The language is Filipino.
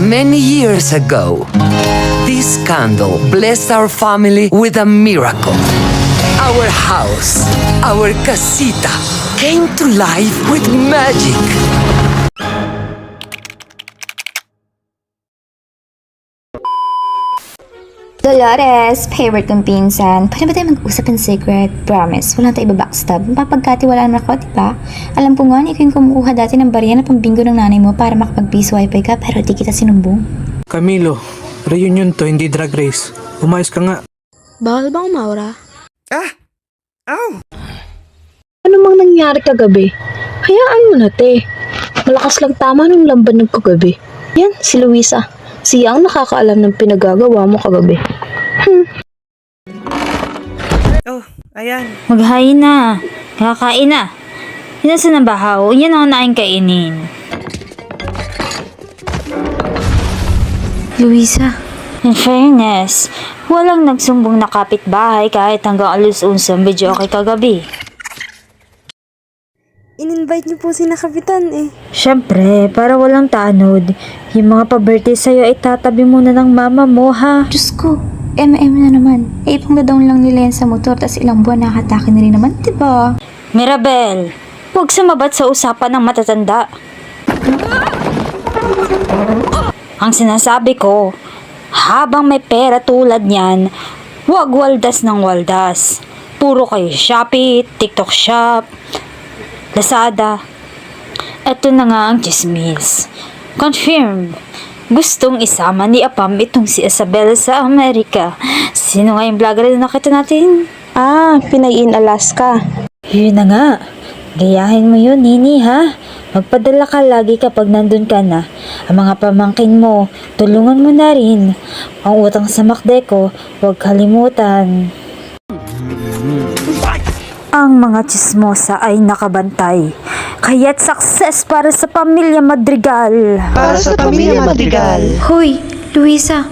Many years ago, this candle blessed our family with a miracle. Our house, our casita, came to life with magic. Dolores, favorite kong pinsan. Pwede ba tayo mag-usap in secret? Promise, walang tayo ibabackstab. Mapapagkatiwalaan mo ako, diba? Alam ko nga, ikaw yung kumukuha dati ng barya na pambingo ng nanay mo para makapag-piso wifi ka, pero di kita sinumbong. Camilo, reunion to, hindi drag race. Umayos ka nga. Bawal bang umaura? Ano mang nangyari kagabi? Hayaan mo na, te. Malakas lang tama ng lamban ng kagabi. Yan, si Luisa. Siya ang nakakaalam ng pinagagawa mo kagabi. Oh, ayan. Maghain na. Kakain na. Inasa ng bahaw. Yan ang naing kainin. Luisa, In fairness, walang nagsumbong na kapitbahay kahit hanggang alas 11 medyo okay kagabi. In-invite niyo po si na Kapitan eh. Siyempre, para walang tanod, yung mga pa-birthday sa'yo ay tatabi muna ng mama mo, ha? Diyos ko, MM na naman. Eh, ipang dadown lang nila yan sa motor, tas ilang buwan nakatake na rin naman, diba? Mirabel, huwag sumabat sa usapan ng matatanda. Ang sinasabi ko, habang may pera tulad niyan, huwag waldas ng waldas. Puro kayo Shopee, TikTok Shop, Lazada. Eto na nga ang chismis. Confirmed. Gustong isama ni Apam itong si Isabel sa Amerika. Sino nga yung vlogger na nakita natin? Pinay in Alaska. Yun na nga. Gayahin mo yun, Nini, ha? Magpadala ka lagi kapag nandun ka na. Ang mga pamangkin mo, tulungan mo na rin. Ang utang sa Macdeco, huwag kalimutan. Ang mga chismosa ay nakabantay. Kaya't success para sa Pamilya Madrigal. Para sa Pamilya Madrigal. Hoy, Luisa.